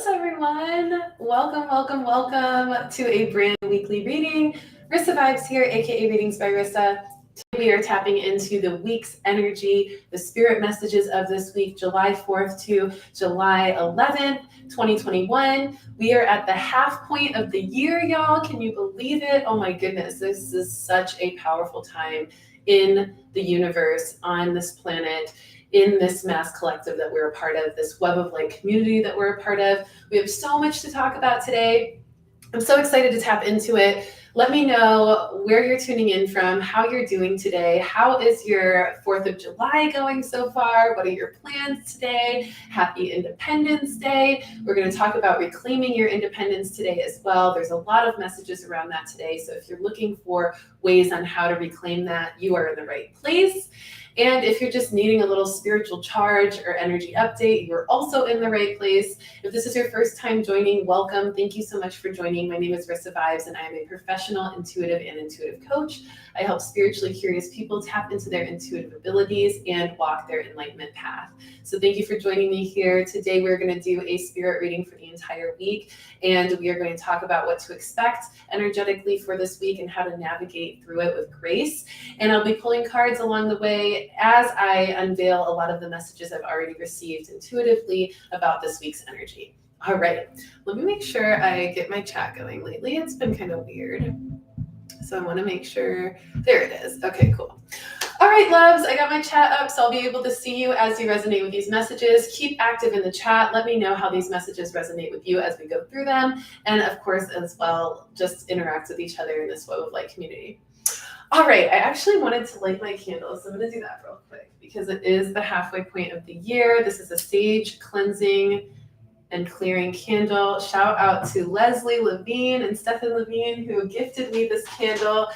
Hello, everyone. Welcome to a brand new weekly reading. Rissa Vibes here, aka Readings by Rissa. Today we are tapping into the week's energy, the spirit messages of this week, July 4th to July 11th, 2021. We are at the half point of the year, y'all. Can you believe it? Oh my goodness, this is such a powerful time in the universe, on this planet, in this mass collective that we're a part of, this web of light community that we're a part of. We have so much to talk about today. I'm so excited to tap into it. Let me know where you're tuning in from, how you're doing today. How is your 4th of July going so far? What are your plans today? Happy Independence Day. We're going to talk about reclaiming your independence today as well. There's a lot of messages around that today. So if you're looking for ways on how to reclaim that, you are in the right place. And if you're just needing a little spiritual charge or energy update, you're also in the right place. If this is your first time joining, welcome. Thank you so much for joining. My name is Rissa Vibes, and I am a professional intuitive and intuitive coach. I help spiritually curious people tap into their intuitive abilities and walk their enlightenment path. So thank you for joining me here. Today, we're going to do a spirit reading for the entire week, and we are going to talk about what to expect energetically for this week and how to navigate through it with grace. And I'll be pulling cards along the way as I unveil a lot of the messages I've already received intuitively about this week's energy. All right, let me make sure I get my chat going. Lately, it's been kind of weird. So I want to make sure, there it is. Okay, cool. All right, loves, I got my chat up, so I'll be able to see you as you resonate with these messages. Keep active in the chat. Let me know how these messages resonate with you as we go through them. And of course, as well, just interact with each other in this web of light community. All right, I actually wanted to light my candles, so I'm going to do that real quick because it is the halfway point of the year. This is a sage cleansing and clearing candle. Shout out to Leslie Levine and Stefan Levine who gifted me this candle.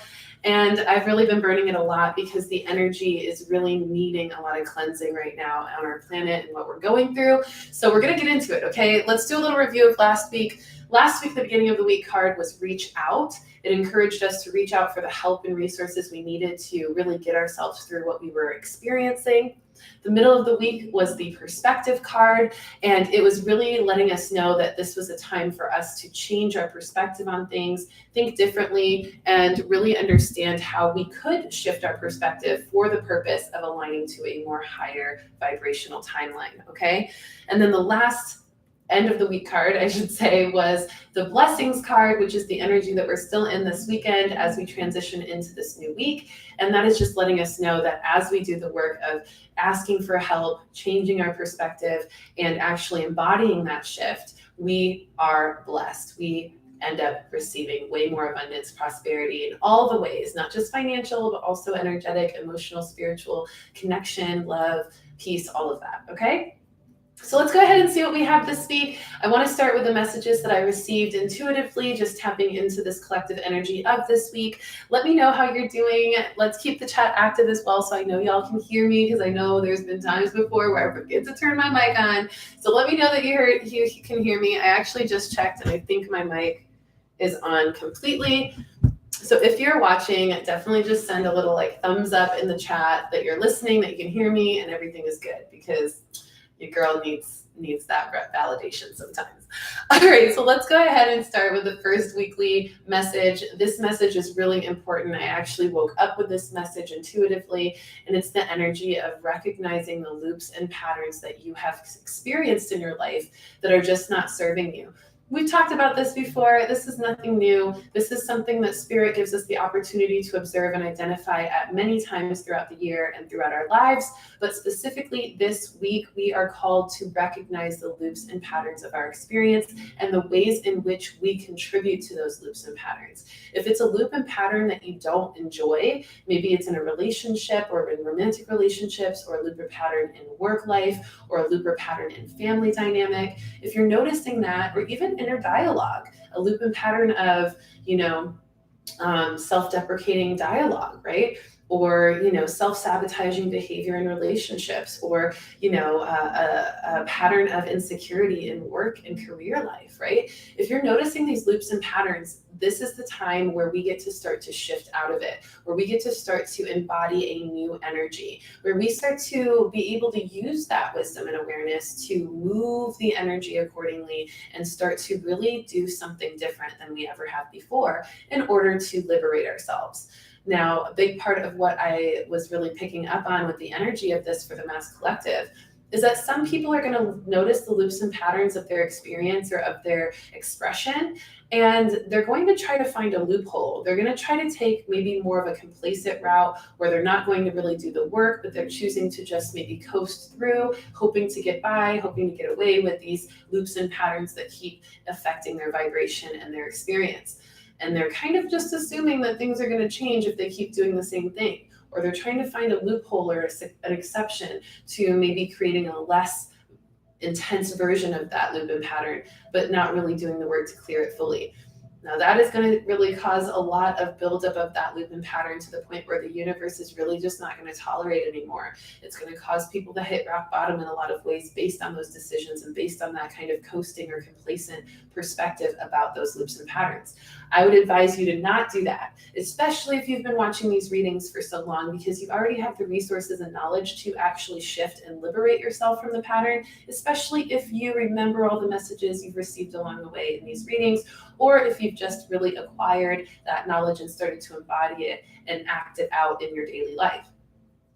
And I've really been burning it a lot because the energy is really needing a lot of cleansing right now on our planet and what we're going through. So we're going to get into it, okay? Let's do a little review of last week. Last week, the beginning of the week card was reach out. It encouraged us to reach out for the help and resources we needed to really get ourselves through what we were experiencing. The middle of the week was the perspective card, and it was really letting us know that this was a time for us to change our perspective on things, think differently, and really understand how we could shift our perspective for the purpose of aligning to a more higher vibrational timeline, okay? And then the last end of the week card, I should say, was the blessings card, which is the energy that we're still in this weekend as we transition into this new week. And that is just letting us know that as we do the work of asking for help, changing our perspective, and actually embodying that shift, we are blessed. We end up receiving way more abundance, prosperity in all the ways, not just financial, but also energetic, emotional, spiritual, connection, love, peace, all of that, okay? So let's go ahead and see what we have this week. I want to start with the messages that I received intuitively, just tapping into this collective energy of this week. Let me know how you're doing. Let's keep the chat active as well so I know y'all can hear me, because I know there's been times before where I forget to turn my mic on. So let me know that you can hear me. I actually just checked and I think my mic is on completely. So if you're watching, definitely just send a little thumbs up in the chat that you're listening, that you can hear me and everything is good, because your girl needs that validation sometimes. All right, so let's go ahead and start with the first weekly message. This message is really important. I actually woke up with this message intuitively, and it's the energy of recognizing the loops and patterns that you have experienced in your life that are just not serving you. We've talked about this before. This is nothing new. This is something that Spirit gives us the opportunity to observe and identify at many times throughout the year and throughout our lives. But specifically this week, we are called to recognize the loops and patterns of our experience and the ways in which we contribute to those loops and patterns. If it's a loop and pattern that you don't enjoy, maybe it's in a relationship or in romantic relationships, or a loop or pattern in work life, or a loop or pattern in family dynamic. If you're noticing that, or even inner dialogue, a loop and pattern of, self-deprecating dialogue, right? or, self-sabotaging behavior in relationships, or, a pattern of insecurity in work and career life, right? If you're noticing these loops and patterns, this is the time where we get to start to shift out of it, where we get to start to embody a new energy, where we start to be able to use that wisdom and awareness to move the energy accordingly and start to really do something different than we ever have before in order to liberate ourselves. Now, a big part of what I was really picking up on with the energy of this for the Mass Collective is that some people are going to notice the loops and patterns of their experience or of their expression, and they're going to try to find a loophole. They're going to try to take maybe more of a complacent route where they're not going to really do the work, but they're choosing to just maybe coast through, hoping to get by, hoping to get away with these loops and patterns that keep affecting their vibration and their experience. And they're kind of just assuming that things are going to change if they keep doing the same thing. Or they're trying to find a loophole or an exception to maybe creating a less intense version of that loop and pattern, but not really doing the work to clear it fully. Now that is going to really cause a lot of buildup of that loop and pattern to the point where the universe is really just not going to tolerate anymore. It's going to cause people to hit rock bottom in a lot of ways based on those decisions and based on that kind of coasting or complacent perspective about those loops and patterns. I would advise you to not do that, especially if you've been watching these readings for so long, because you already have the resources and knowledge to actually shift and liberate yourself from the pattern, especially if you remember all the messages you've received along the way in these readings, or if you've just really acquired that knowledge and started to embody it and act it out in your daily life.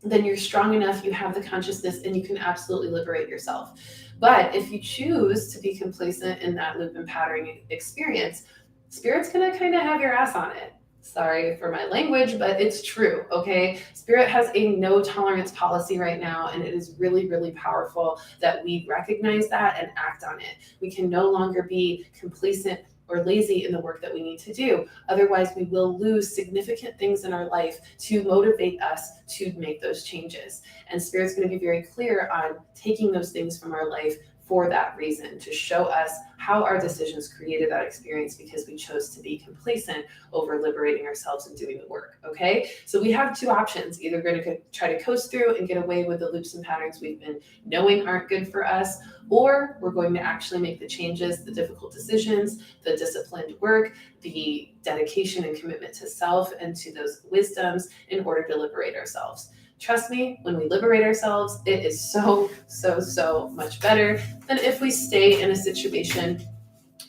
Then you're strong enough, you have the consciousness, and you can absolutely liberate yourself. But if you choose to be complacent in that loop and pattern experience, Spirit's gonna kind of have your ass on it. Sorry for my language, but it's true, okay? Spirit has a no tolerance policy right now, and it is really, really powerful that we recognize that and act on it. We can no longer be complacent or lazy in the work that we need to do. Otherwise, we will lose significant things in our life to motivate us to make those changes. And Spirit's going to be very clear on taking those things from our life for that reason, to show us how our decisions created that experience because we chose to be complacent over liberating ourselves and doing the work, okay? So we have two options. Either we're going to try to coast through and get away with the loops and patterns we've been knowing aren't good for us, or we're going to actually make the changes, the difficult decisions, the disciplined work, the dedication and commitment to self and to those wisdoms in order to liberate ourselves. Trust me, when we liberate ourselves, it is so, so, so much better than if we stay in a situation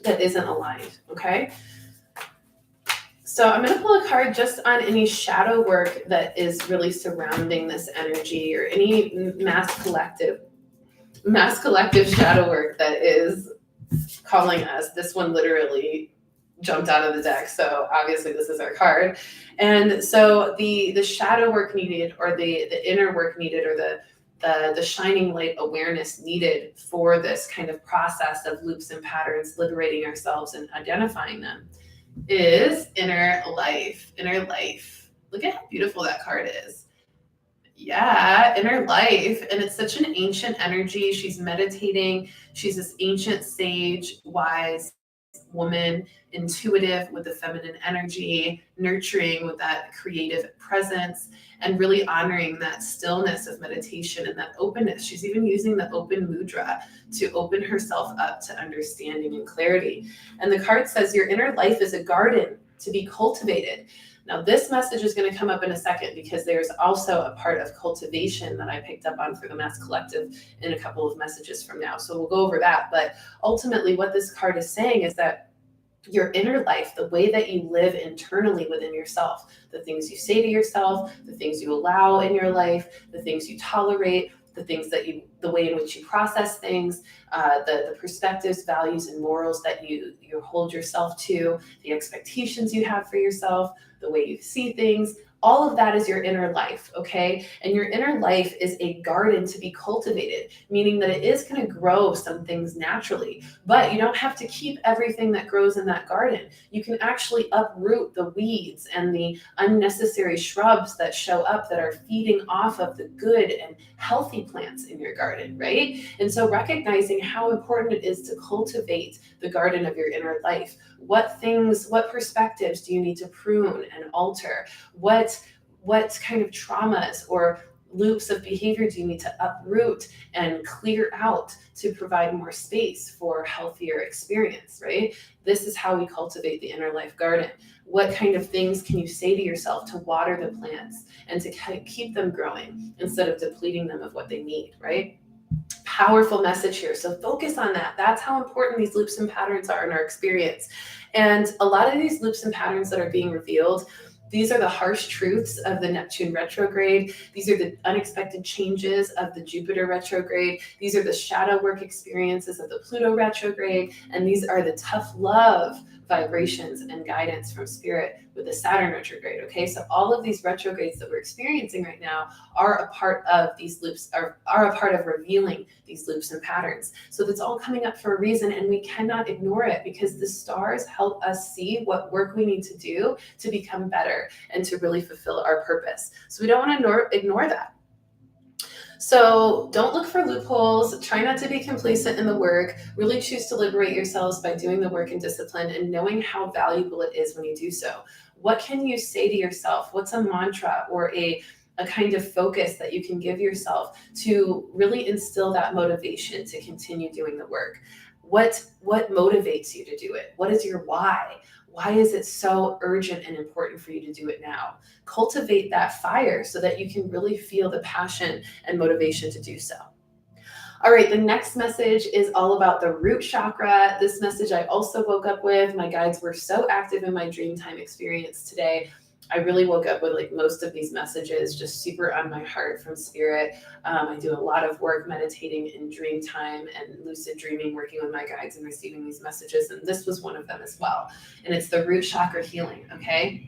that isn't aligned, okay? So I'm going to pull a card just on any shadow work that is really surrounding this energy, or any mass collective shadow work that is calling us. This one literally jumped out of the deck, so obviously this is our card. And so the shadow work needed, or the inner work needed, or the shining light awareness needed for this kind of process of loops and patterns, liberating ourselves and identifying them, is inner life. Inner life. Look at how beautiful that card is. Yeah, inner life. And it's such an ancient energy. She's meditating. She's this ancient sage, wise woman, intuitive with the feminine energy, nurturing with that creative presence, and really honoring that stillness of meditation and that openness. She's even using the open mudra to open herself up to understanding and clarity. And the card says your inner life is a garden to be cultivated. Now, this message is going to come up in a second, because there's also a part of cultivation that I picked up on for the Mass Collective in a couple of messages from now. So we'll go over that. But ultimately, what this card is saying is that your inner life, the way that you live internally within yourself, the things you say to yourself, the things you allow in your life, the things you tolerate, the way in which you process things, the perspectives, values, and morals that you hold yourself to, the expectations you have for yourself, the way you see things, all of that is your inner life, okay? And your inner life is a garden to be cultivated, meaning that it is going to grow some things naturally, but you don't have to keep everything that grows in that garden. You can actually uproot the weeds and the unnecessary shrubs that show up that are feeding off of the good and healthy plants in your garden, right? And so recognizing how important it is to cultivate the garden of your inner life. What perspectives do you need to prune and alter? What What kind of traumas or loops of behavior do you need to uproot and clear out to provide more space for healthier experience, right? This is how we cultivate the inner life garden. What kind of things can you say to yourself to water the plants and to keep them growing instead of depleting them of what they need, right? Powerful message here. So focus on that. That's how important these loops and patterns are in our experience. And a lot of these loops and patterns that are being revealed, these are the harsh truths of the Neptune retrograde. These are the unexpected changes of the Jupiter retrograde. These are the shadow work experiences of the Pluto retrograde. And these are the tough love vibrations and guidance from spirit with the Saturn retrograde. Okay, so all of these retrogrades that we're experiencing right now are a part of these loops, are a part of revealing these loops and patterns. So that's all coming up for a reason, and we cannot ignore it because the stars help us see what work we need to do to become better and to really fulfill our purpose. So we don't want to ignore that. So don't look for loopholes. Try not to be complacent in the work. Really choose to liberate yourselves by doing the work in discipline and knowing how valuable it is when you do so. What can you say to yourself? What's a mantra or a kind of focus that you can give yourself to really instill that motivation to continue doing the work? What motivates you to do it? What is your why? Why is it so urgent and important for you to do it now? Cultivate that fire so that you can really feel the passion and motivation to do so. All right, the next message is all about the root chakra. This message I also woke up with. My guides were so active in my dream time experience today. I really woke up with like most of these messages just super on my heart from spirit. I do a lot of work meditating in dream time and lucid dreaming, working with my guides and receiving these messages. And this was one of them as well. And it's the root chakra healing, okay?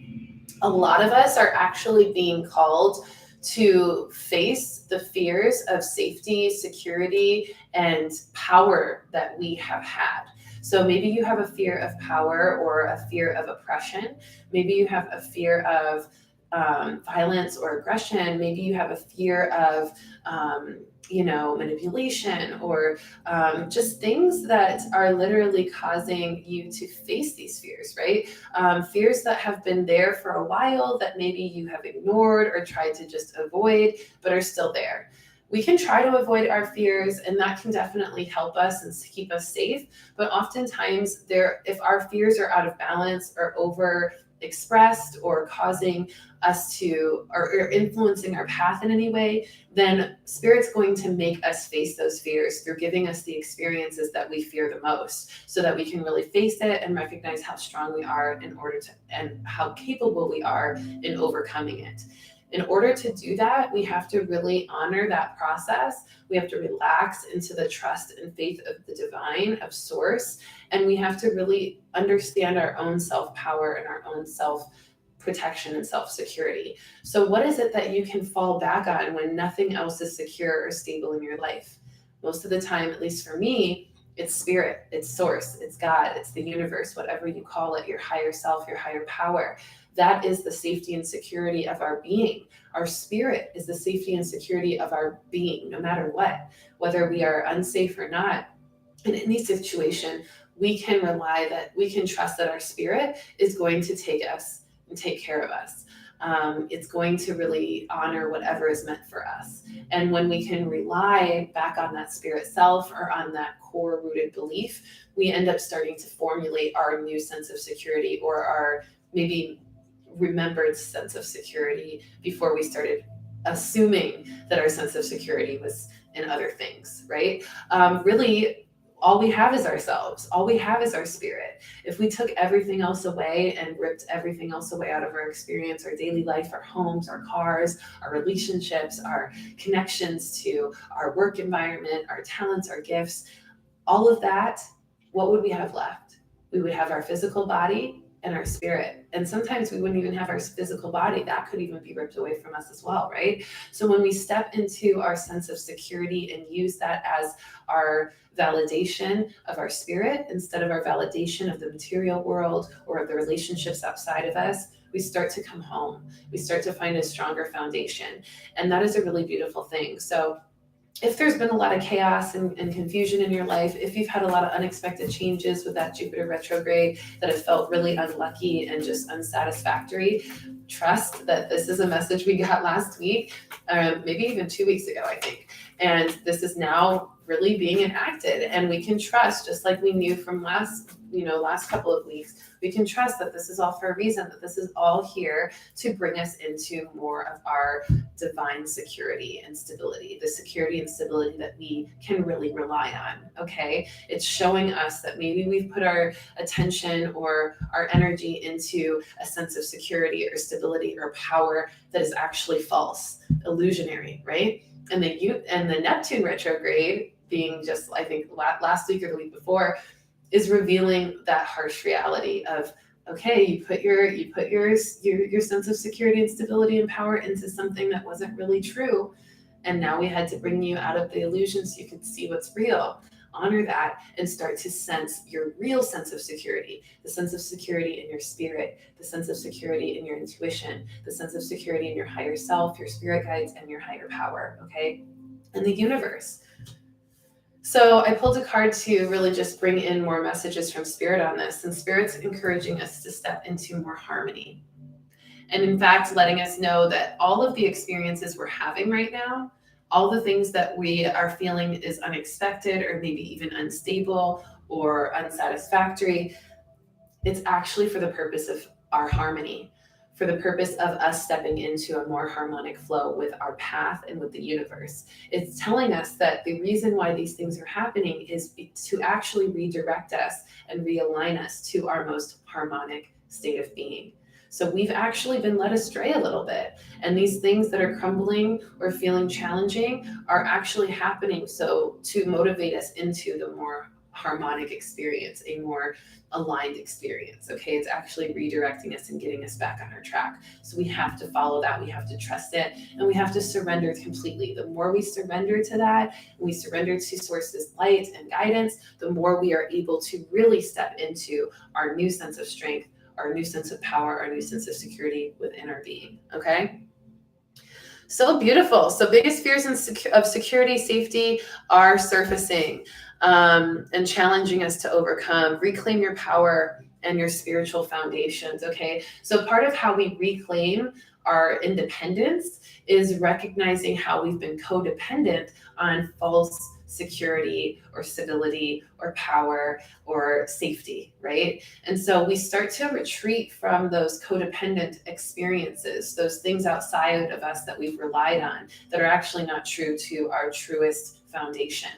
A lot of us are actually being called to face the fears of safety, security, and power that we have had. So maybe you have a fear of power or a fear of oppression. Maybe you have a fear of violence or aggression. Maybe you have a fear of, manipulation or just things that are literally causing you to face these fears, right? Fears that have been there for a while that maybe you have ignored or tried to just avoid, but are still there. We can try to avoid our fears, and that can definitely help us and keep us safe. But oftentimes, if our fears are out of balance or over expressed or causing us to, or influencing our path in any way, then Spirit's going to make us face those fears through giving us the experiences that we fear the most, so that we can really face it and recognize how strong we are and how capable we are in overcoming it. In order to do that, we have to really honor that process. We have to relax into the trust and faith of the divine, of source, and we have to really understand our own self-power and our own self-protection and self-security. So what is it that you can fall back on when nothing else is secure or stable in your life? Most of the time, at least for me, it's spirit, it's source, it's God, it's the universe, whatever you call it, your higher self, your higher power. That is the safety and security of our being. Our spirit is the safety and security of our being, no matter what. Whether we are unsafe or not, in any situation, we can trust that our spirit is going to take us and take care of us. It's going to really honor whatever is meant for us. And when we can rely back on that spirit self or on that core rooted belief, we end up starting to formulate our new sense of security, or our maybe remembered sense of security before we started assuming that our sense of security was in other things, right? Really, all we have is ourselves. All we have is our spirit. If we took everything else away and ripped everything else away out of our experience, our daily life, our homes, our cars, our relationships, our connections to our work environment, our talents, our gifts, all of that, what would we have left? We would have our physical body and our spirit. And sometimes we wouldn't even have our physical body. That could even be ripped away from us as well, right? So when we step into our sense of security and use that as our validation of our spirit instead of our validation of the material world or of the relationships outside of us, we start to come home. We start to find a stronger foundation. And that is a really beautiful thing. So if there's been a lot of chaos and confusion in your life, if you've had a lot of unexpected changes with that Jupiter retrograde that have felt really unlucky and just unsatisfactory, trust that this is a message we got last week, maybe even 2 weeks ago, I think. And this is now really being enacted, and we can trust, just like we knew from last couple of weeks, we can trust that this is all for a reason, that this is all here to bring us into more of our divine security and stability, the security and stability that we can really rely on. Okay, it's showing us that maybe we've put our attention or our energy into a sense of security or stability or power that is actually false, illusionary, right? And the Neptune retrograde, being just, I think, last week or the week before, is revealing that harsh reality of, okay, you put your sense of security and stability and power into something that wasn't really true, and now we had to bring you out of the illusion so you could see what's real. Honor that and start to sense your real sense of security, the sense of security in your spirit, the sense of security in your intuition, the sense of security in your higher self, your spirit guides, and your higher power, okay? And the universe. So I pulled a card to really just bring in more messages from Spirit on this, and Spirit's encouraging us to step into more harmony. And in fact, letting us know that all of the experiences we're having right now, all the things that we are feeling is unexpected or maybe even unstable or unsatisfactory, it's actually for the purpose of our harmony, for the purpose of us stepping into a more harmonic flow with our path and with the universe. It's telling us that the reason why these things are happening is to actually redirect us and realign us to our most harmonic state of being. So we've actually been led astray a little bit. And these things that are crumbling or feeling challenging are actually happening so to motivate us into the more harmonic experience, a more aligned experience. Okay, it's actually redirecting us and getting us back on our track. So we have to follow that, we have to trust it, and we have to surrender completely. The more we surrender to that, and we surrender to Source's light and guidance, the more we are able to really step into our new sense of strength, our new sense of power, our new sense of security within our being. Okay. So beautiful. So biggest fears of security, safety are surfacing and challenging us to overcome. Reclaim your power and your spiritual foundations. Okay. So part of how we reclaim our independence is recognizing how we've been codependent on false security or stability or power or safety, right? And so we start to retreat from those codependent experiences, those things outside of us that we've relied on that are actually not true to our truest foundation.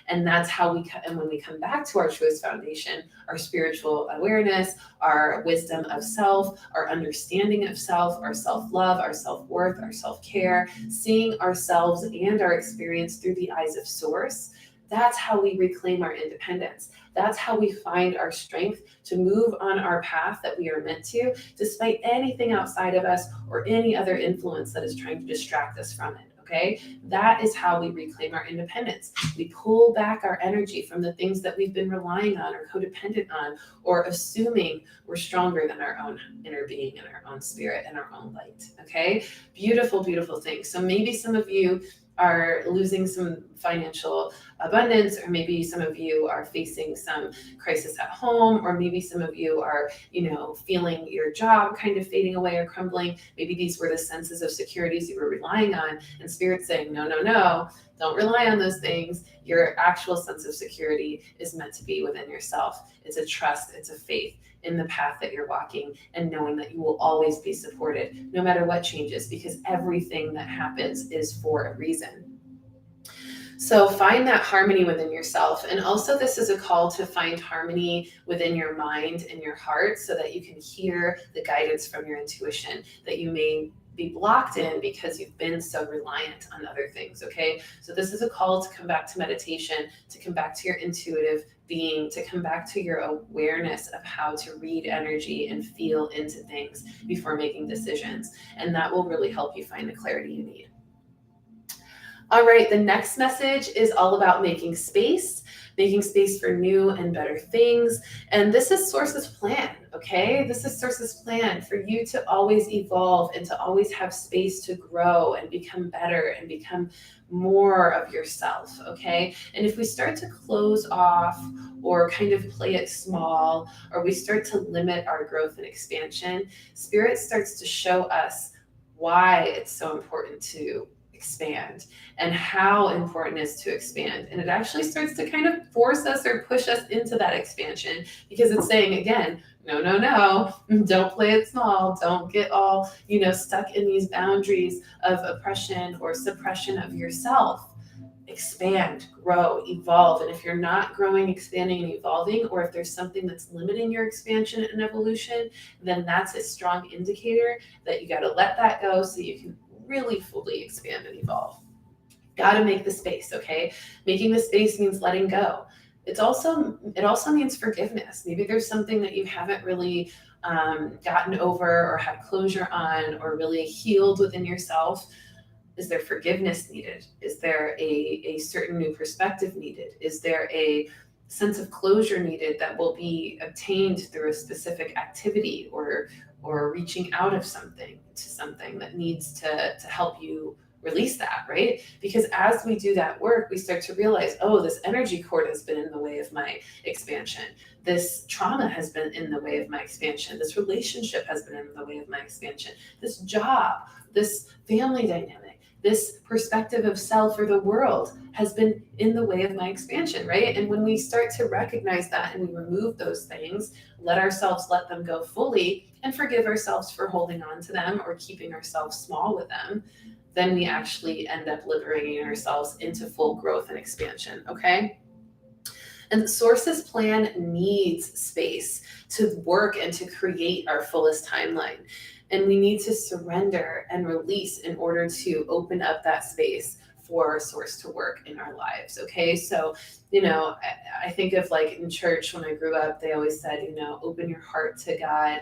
And that's how and when we come back to our truest foundation, our spiritual awareness, our wisdom of self, our understanding of self, our self-love, our self-worth, our self-care, seeing ourselves and our experience through the eyes of Source, that's how we reclaim our independence. That's how we find our strength to move on our path that we are meant to, despite anything outside of us or any other influence that is trying to distract us from it. Okay, that is how we reclaim our independence. We pull back our energy from the things that we've been relying on or codependent on, or assuming we're stronger than our own inner being and our own spirit and our own light. Okay, beautiful, beautiful thing. So maybe some of you are losing some financial abundance, or maybe some of you are facing some crisis at home, or maybe some of you are, feeling your job kind of fading away or crumbling. Maybe these were the senses of securities you were relying on, and Spirit's saying, no, don't rely on those things. Your actual sense of security is meant to be within yourself. It's a trust, it's a faith in the path that you're walking, and knowing that you will always be supported no matter what changes, because everything that happens is for a reason. So find that harmony within yourself. And also, this is a call to find harmony within your mind and your heart so that you can hear the guidance from your intuition that you may be blocked in because you've been so reliant on other things. Okay, so this is a call to come back to meditation, to come back to your intuitive being, to come back to your awareness of how to read energy and feel into things before making decisions. And that will really help you find the clarity you need. All right, the next message is all about making space making space for new and better things. And this is Source's plan, okay? This is Source's plan for you to always evolve and to always have space to grow and become better and become more of yourself, okay? And if we start to close off or kind of play it small, or we start to limit our growth and expansion, Spirit starts to show us why it's so important to expand and how important it is to expand. And it actually starts to kind of force us or push us into that expansion, because it's saying, again, no, don't play it small. Don't get all, stuck in these boundaries of oppression or suppression of yourself. Expand, grow, evolve. And if you're not growing, expanding, and evolving, or if there's something that's limiting your expansion and evolution, then that's a strong indicator that you got to let that go so you can really fully expand and evolve. Got to make the space, okay? Making the space means letting go. It also means forgiveness. Maybe there's something that you haven't really gotten over or had closure on or really healed within yourself. Is there forgiveness needed? Is there a certain new perspective needed? Is there a sense of closure needed that will be obtained through a specific activity or reaching out of something to something that needs to help you release that, right? Because as we do that work, we start to realize, oh, this energy cord has been in the way of my expansion. This trauma has been in the way of my expansion. This relationship has been in the way of my expansion. This job, this family dynamic, this perspective of self or the world has been in the way of my expansion, right? And when we start to recognize that and we remove those things, let them go fully and forgive ourselves for holding on to them or keeping ourselves small with them, then we actually end up liberating ourselves into full growth and expansion, okay? And Source's plan needs space to work and to create our fullest timeline. And we need to surrender and release in order to open up that space for Source to work in our lives, okay? So, I think of like in church when I grew up, they always said, open your heart to God,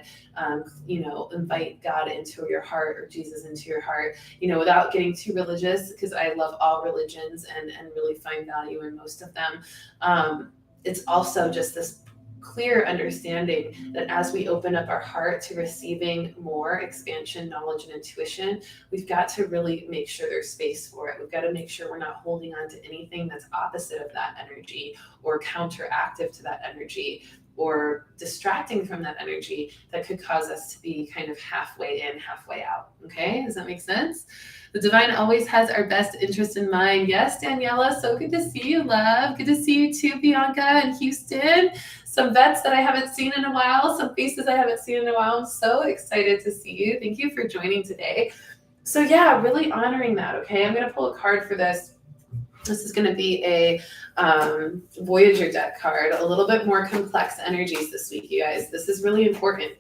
invite God into your heart or Jesus into your heart, without getting too religious, because I love all religions and really find value in most of them. It's also just this clear understanding that as we open up our heart to receiving more expansion, knowledge, and intuition, we've got to really make sure there's space for it. We've got to make sure we're not holding on to anything that's opposite of that energy or counteractive to that energy or distracting from that energy that could cause us to be kind of halfway in, halfway out. Okay, does that make sense? The divine always has our best interest in mind. Yes, Daniela, so good to see you, love. Good to see you too, Bianca and Houston. Some vets that I haven't seen in a while, some faces I haven't seen in a while. I'm so excited to see you. Thank you for joining today. So yeah, really honoring that, okay? I'm going to pull a card for this. This is going to be a Voyager deck card, a little bit more complex energies this week, you guys. This is really important,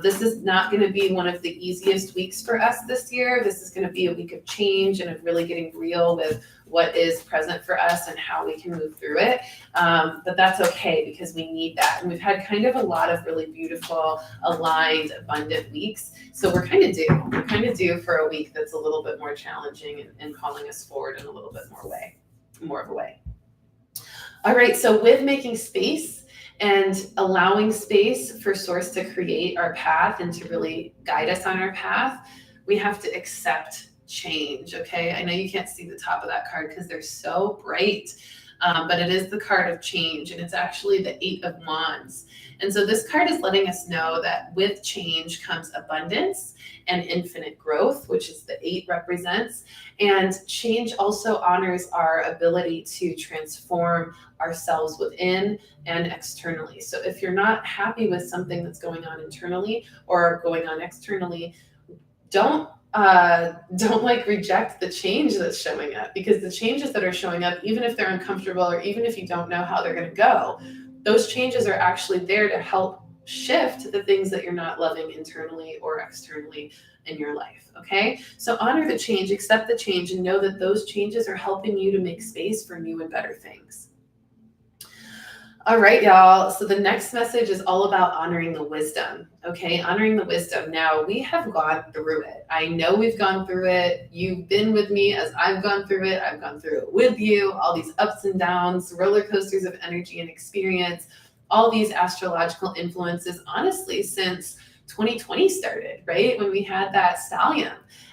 This is not going to be one of the easiest weeks for us this year. This is going to be a week of change and of really getting real with what is present for us and how we can move through it. But that's okay, because we need that. And we've had kind of a lot of really beautiful, aligned, abundant weeks. So we're kind of due. We're kind of due for a week that's a little bit more challenging and calling us forward in a little bit more of a way. All right, so with making space and allowing space for Source to create our path and to really guide us on our path, we have to accept change, okay? I know you can't see the top of that card because they're so bright, but it is the card of change, and it's actually the 8 of Wands. And so this card is letting us know that with change comes abundance and infinite growth, which is the 8 represents. And change also honors our ability to transform ourselves within and externally. So if you're not happy with something that's going on internally or going on externally, don't reject the change that's showing up, because the changes that are showing up, even if they're uncomfortable or even if you don't know how they're going to go, those changes are actually there to help shift the things that you're not loving internally or externally in your life. Okay, so honor the change, accept the change, and know that those changes are helping you to make space for new and better things. All right, y'all. So the next message is all about honoring the wisdom. Okay, honoring the wisdom. Now, we have gone through it. I know we've gone through it. You've been with me as I've gone through it. I've gone through it with you. All these ups and downs, roller coasters of energy and experience, all these astrological influences, honestly, since 2020 started, right? When we had that stallion.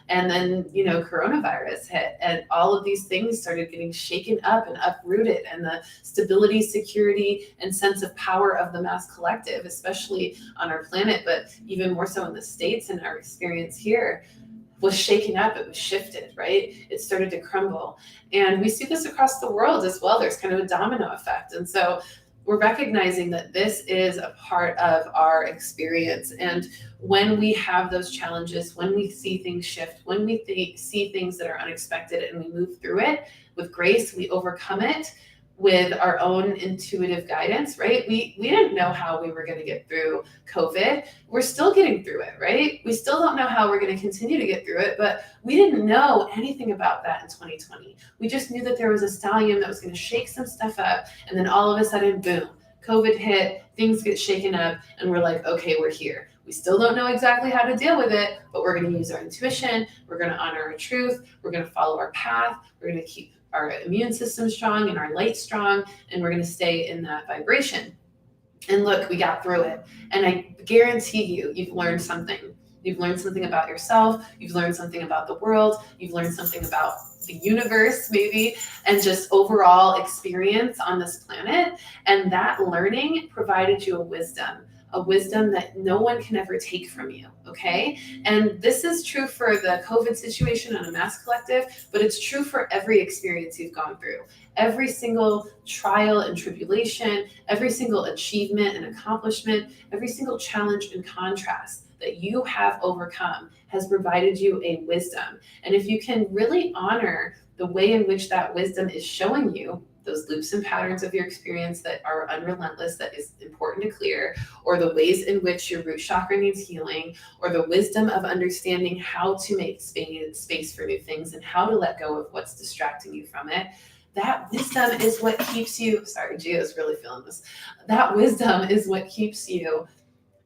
And then, coronavirus hit, and all of these things started getting shaken up and uprooted, and the stability, security, and sense of power of the mass collective, especially on our planet, but even more so in the States and our experience here, was shaken up. It was shifted, right? It started to crumble. And we see this across the world as well. There's kind of a domino effect. And so we're recognizing that this is a part of our experience. And when we have those challenges, when we see things shift, when we see things that are unexpected and we move through it with grace, we overcome it with our own intuitive guidance, right? We didn't know how we were going to get through COVID. We're still getting through it, right? We still don't know how we're going to continue to get through it, but we didn't know anything about that in 2020. We just knew that there was a stallion that was going to shake some stuff up, and then all of a sudden, boom, COVID hit, things get shaken up, and we're like, okay, we're here. We still don't know exactly how to deal with it, but we're going to use our intuition. We're going to honor our truth. We're going to follow our path. We're going to keep our immune system strong and our light strong, and we're going to stay in that vibration. And look, we got through it. And I guarantee you've learned something. You've learned something about yourself. You've learned something about the world. You've learned something about the universe, maybe, and just overall experience on this planet. And that learning provided you a wisdom that no one can ever take from you, okay? And this is true for the COVID situation on a mass collective, but it's true for every experience you've gone through. Every single trial and tribulation, every single achievement and accomplishment, every single challenge and contrast that you have overcome has provided you a wisdom. And if you can really honor the way in which that wisdom is showing you those loops and patterns of your experience that are unrelentless, that is important to clear, or the ways in which your root chakra needs healing, or the wisdom of understanding how to make space for new things and how to let go of what's distracting you from it. That wisdom is what keeps you, sorry, Gio's really feeling this. That wisdom is what keeps you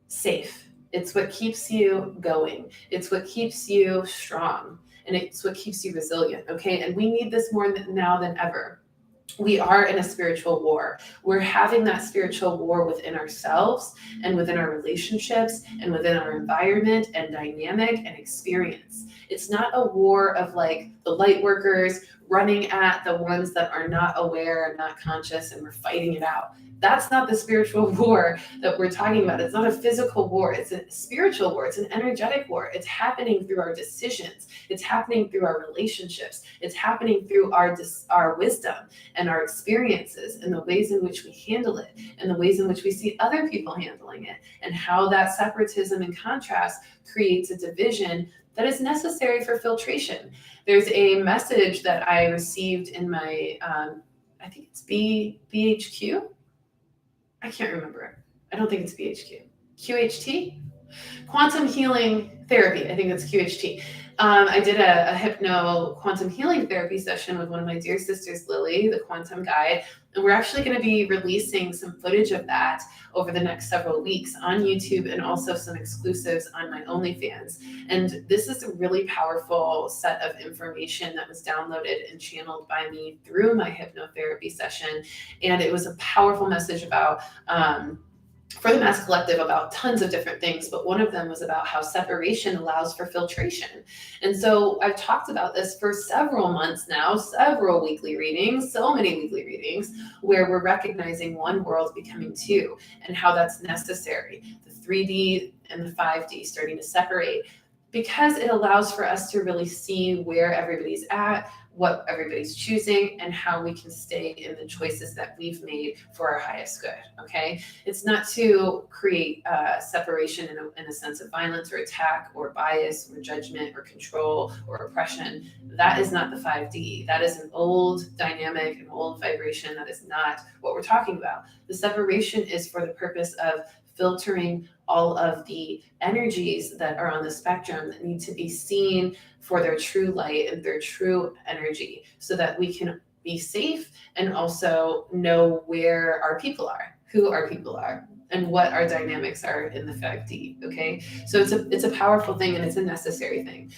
safe. It's what keeps you going. It's what keeps you strong. And it's what keeps you resilient, okay? And we need this more now than ever. We are in a spiritual war. We're having that spiritual war within ourselves and within our relationships and within our environment and dynamic and experience. It's not a war of like the light workers running at the ones that are not aware and not conscious, and we're fighting it out. That's not the spiritual war that we're talking about. It's not a physical war. It's a spiritual war. It's an energetic war. It's happening through our decisions. It's happening through our relationships. It's happening through our wisdom and our experiences and the ways in which we handle it and the ways in which we see other people handling it, and how that separatism and contrast creates a division that is necessary for filtration. There's a message that I received in my, I think it's BHQ. I can't remember. I don't think it's BHQ. QHT? Quantum healing therapy. I think that's QHT. I did a hypno quantum healing therapy session with one of my dear sisters, Lily, the quantum guide. And we're actually going to be releasing some footage of that over the next several weeks on YouTube, and also some exclusives on my OnlyFans. And this is a really powerful set of information that was downloaded and channeled by me through my hypnotherapy session. And it was a powerful message about, for the mass collective, about tons of different things, but one of them was about how separation allows for filtration. And so I've talked about this for several months now, several weekly readings, so many weekly readings, where we're recognizing one world becoming two, and how that's necessary. The 3D and the 5D starting to separate, because it allows for us to really see where everybody's at, what everybody's choosing, and how we can stay in the choices that we've made for our highest good, okay? It's not to create separation in a sense of violence or attack or bias or judgment or control or oppression. That is not the 5D. That is an old dynamic, an old vibration. That is not what we're talking about. The separation is for the purpose of filtering all of the energies that are on the spectrum that need to be seen for their true light and their true energy, so that we can be safe and also know where our people are. who our people are and what our dynamics are in the 5D. Okay, so it's a powerful thing and it's a necessary thing.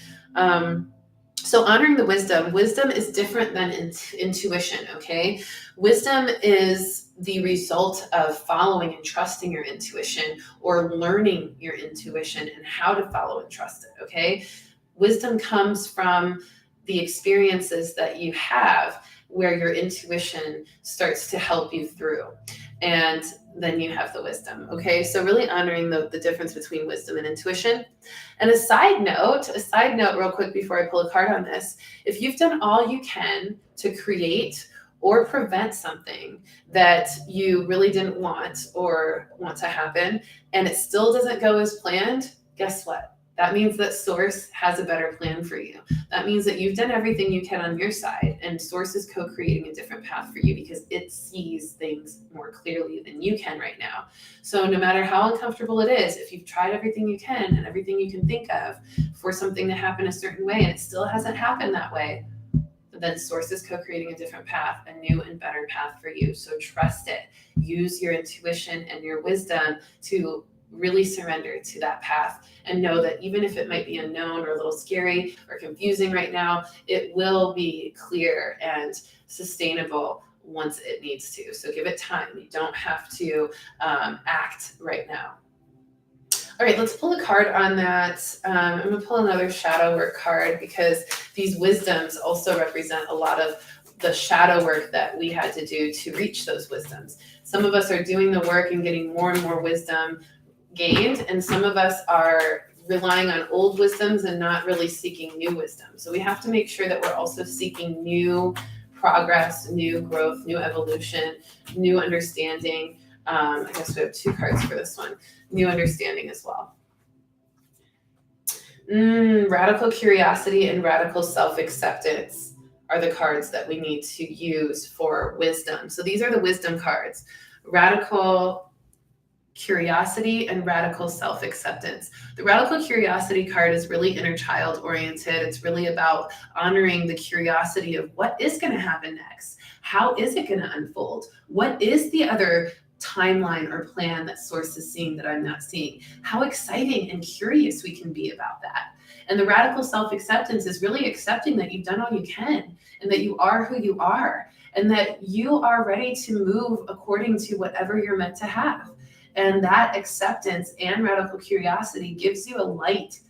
So honoring the wisdom is different than intuition. Okay, wisdom is the result of following and trusting your intuition, or learning your intuition and how to follow and trust it. Okay, wisdom comes from the experiences that you have where your intuition starts to help you through, and then you have the wisdom. Okay, so really honoring the difference between wisdom and intuition. And a side note real quick before I pull a card on this: if you've done all you can to create or prevent something that you really didn't want or want to happen, and it still doesn't go as planned, guess what? That means that Source has a better plan for you. That means that you've done everything you can on your side, and Source is co-creating a different path for you because it sees things more clearly than you can right now. So no matter how uncomfortable it is, if you've tried everything you can and everything you can think of for something to happen a certain way and it still hasn't happened that way, then Source is co-creating a different path, a new and better path for you. So trust it. Use your intuition and your wisdom to really surrender to that path, and know that even if it might be unknown or a little scary or confusing right now, it will be clear and sustainable once it needs to. So give it time. You don't have to act right now. All right, let's pull a card on that. I'm going to pull another shadow work card because these wisdoms also represent a lot of the shadow work that we had to do to reach those wisdoms. Some of us are doing the work and getting more and more wisdom gained, and some of us are relying on old wisdoms and not really seeking new wisdom. So we have to make sure that we're also seeking new progress, new growth, new evolution, new understanding. I guess we have two cards for this one. New understanding as well. Radical curiosity and radical self-acceptance are the cards that we need to use for wisdom. So these are the wisdom cards: radical curiosity and radical self-acceptance. The radical curiosity card is really inner child oriented. It's really about honoring the curiosity of what is going to happen next. How is it going to unfold? What is the other timeline or plan that Source is seeing that I'm not seeing? How exciting and curious we can be about that. And the radical self-acceptance is really accepting that you've done all you can, and that you are who you are, and that you are ready to move according to whatever you're meant to have. And that acceptance and radical curiosity gives you a light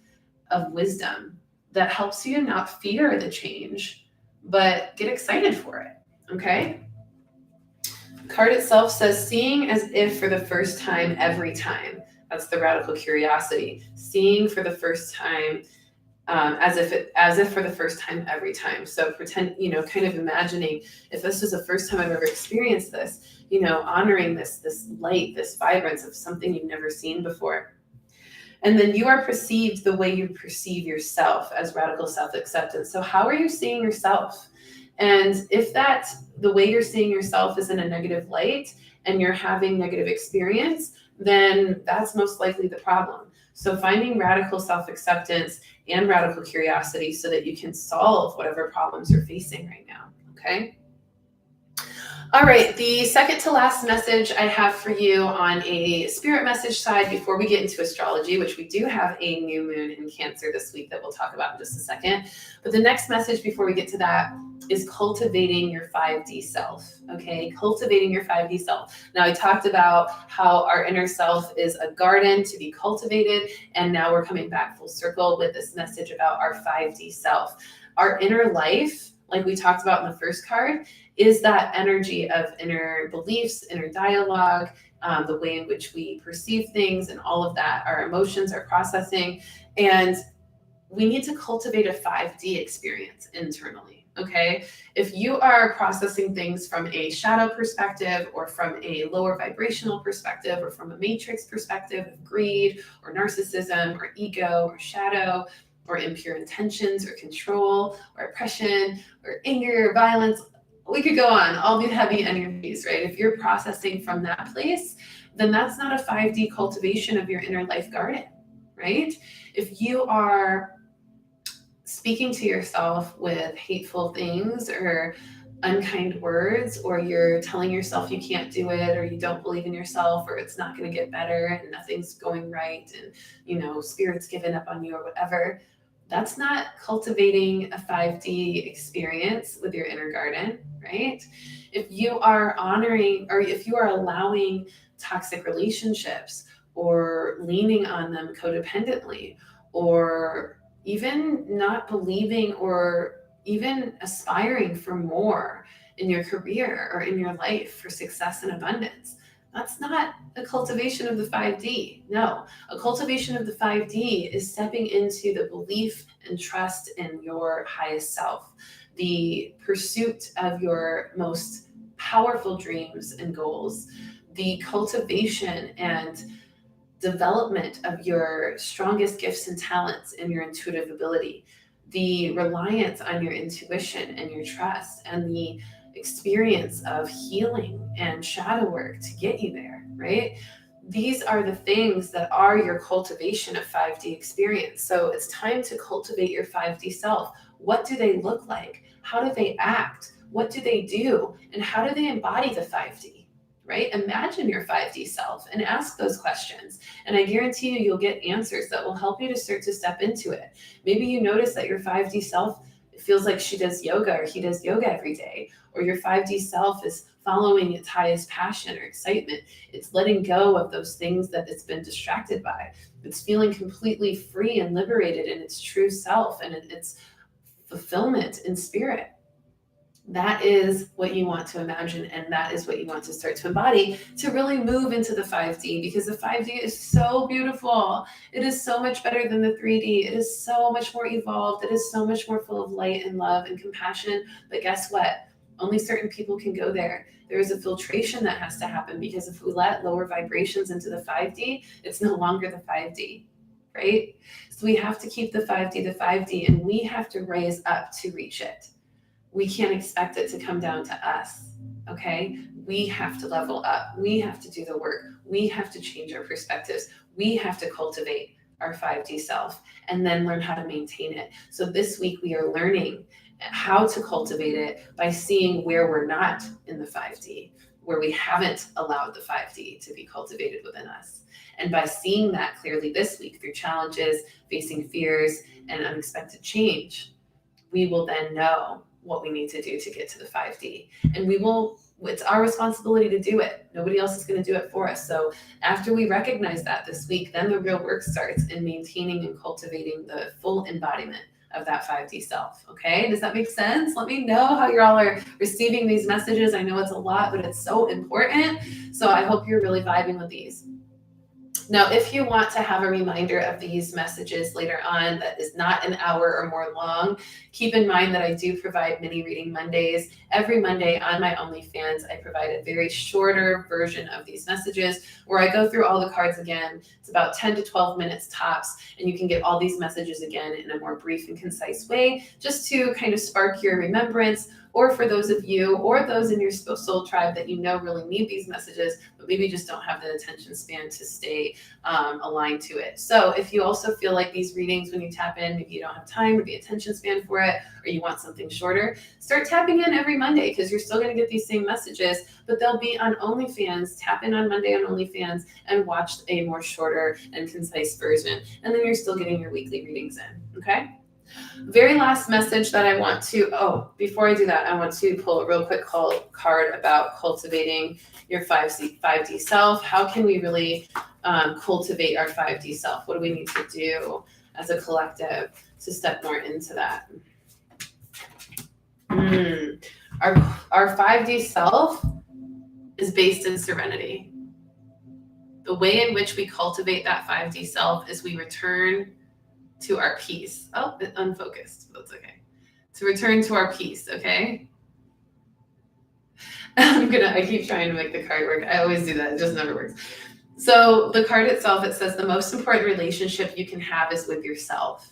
of wisdom that helps you not fear the change, but get excited for it. Okay? The card itself says, seeing as if for the first time every time. That's the radical curiosity. Seeing for the first time, as if for the first time every time. So pretend, kind of imagining if this is the first time I've ever experienced this, honoring this light, this vibrance of something you've never seen before. And then you are perceived the way you perceive yourself as radical self-acceptance. So how are you seeing yourself? And if the way you're seeing yourself is in a negative light and you're having negative experience, then that's most likely the problem. So finding radical self-acceptance and radical curiosity so that you can solve whatever problems you're facing right now. Okay? All right, the second to last message I have for you on a spirit message side before we get into astrology, which we do have a new moon in Cancer this week that we'll talk about in just a second. But the next message before we get to that is cultivating your 5D self, okay? Cultivating your 5D self. Now, I talked about how our inner self is a garden to be cultivated, and now we're coming back full circle with this message about our 5D self. Our inner life, like we talked about in the first card, is that energy of inner beliefs, inner dialogue, the way in which we perceive things and all of that, our emotions, our processing. And we need to cultivate a 5D experience internally, okay? If you are processing things from a shadow perspective or from a lower vibrational perspective or from a matrix perspective of greed or narcissism or ego or shadow or impure intentions or control or oppression or anger or violence, we could go on, all the heavy energies, right? If you're processing from that place, then that's not a 5D cultivation of your inner life garden, right? If you are speaking to yourself with hateful things or unkind words, or you're telling yourself you can't do it, or you don't believe in yourself, or it's not going to get better and nothing's going right, and spirit's given up on you or whatever, that's not cultivating a 5D experience with your inner garden, right? If you are honoring, or if you are allowing toxic relationships, or leaning on them codependently, or even not believing or even aspiring for more in your career or in your life for success and abundance, that's not a cultivation of the 5D. No, a cultivation of the 5D is stepping into the belief and trust in your highest self, the pursuit of your most powerful dreams and goals, the cultivation and development of your strongest gifts and talents and your intuitive ability, the reliance on your intuition and your trust, and the experience of healing and shadow work to get you there, right? These are the things that are your cultivation of 5D experience. So it's time to cultivate your 5D self. What do they look like? How do they act? What do they do? And how do they embody the 5D? Right? Imagine your 5D self and ask those questions. And I guarantee you'll get answers that will help you to start to step into it. Maybe you notice that your 5D self feels like she does yoga or he does yoga every day, or your 5D self is following its highest passion or excitement. It's letting go of those things that it's been distracted by. It's feeling completely free and liberated in its true self and its fulfillment in spirit. That is what you want to imagine, and that is what you want to start to embody to really move into the 5D, because the 5D is so beautiful. It is so much better than the 3D. It is so much more evolved. It is so much more full of light and love and compassion. But guess what? Only certain people can go there. There is a filtration that has to happen, because if we let lower vibrations into the 5D, it's no longer the 5D, right? So we have to keep the 5D, and we have to raise up to reach it. We can't expect it to come down to us, okay? We have to level up. We have to do the work. We have to change our perspectives. We have to cultivate our 5D self and then learn how to maintain it. So this week we are learning how to cultivate it by seeing where we're not in the 5D, where we haven't allowed the 5D to be cultivated within us. And by seeing that clearly this week through challenges, facing fears, and unexpected change, we will then know what we need to do to get to the 5D. And it's our responsibility to do it. Nobody else is going to do it for us. So after we recognize that this week, then the real work starts in maintaining and cultivating the full embodiment of that 5D self. Okay, does that make sense? Let me know how you all are receiving these messages. I know it's a lot, but it's so important. So I hope you're really vibing with these. Now, if you want to have a reminder of these messages later on that is not an hour or more long, keep in mind that I do provide mini reading Mondays. Every Monday on my OnlyFans, I provide a very shorter version of these messages where I go through all the cards again. It's about 10 to 12 minutes tops, and you can get all these messages again in a more brief and concise way, just to kind of spark your remembrance, or for those of you or those in your soul tribe that you know really need these messages, but maybe just don't have the attention span to stay aligned to it. So if you also feel like these readings, when you tap in, maybe you don't have time or the attention span for it, or you want something shorter, start tapping in every Monday, because you're still going to get these same messages, but they'll be on OnlyFans. Tap in on Monday on OnlyFans and watch a more shorter and concise version. And then you're still getting your weekly readings in, okay? Very last message that I want to, before I do that, I want to pull a real quick card about cultivating your 5D self. How can we really cultivate our 5D self? What do we need to do as a collective to step more into that? Our 5D self is based in serenity. The way in which we cultivate that 5D self is we return to our peace. Oh, it's unfocused. That's okay. To return to our peace, okay? I keep trying to make the card work. I always do that. It just never works. So the card itself, it says the most important relationship you can have is with yourself.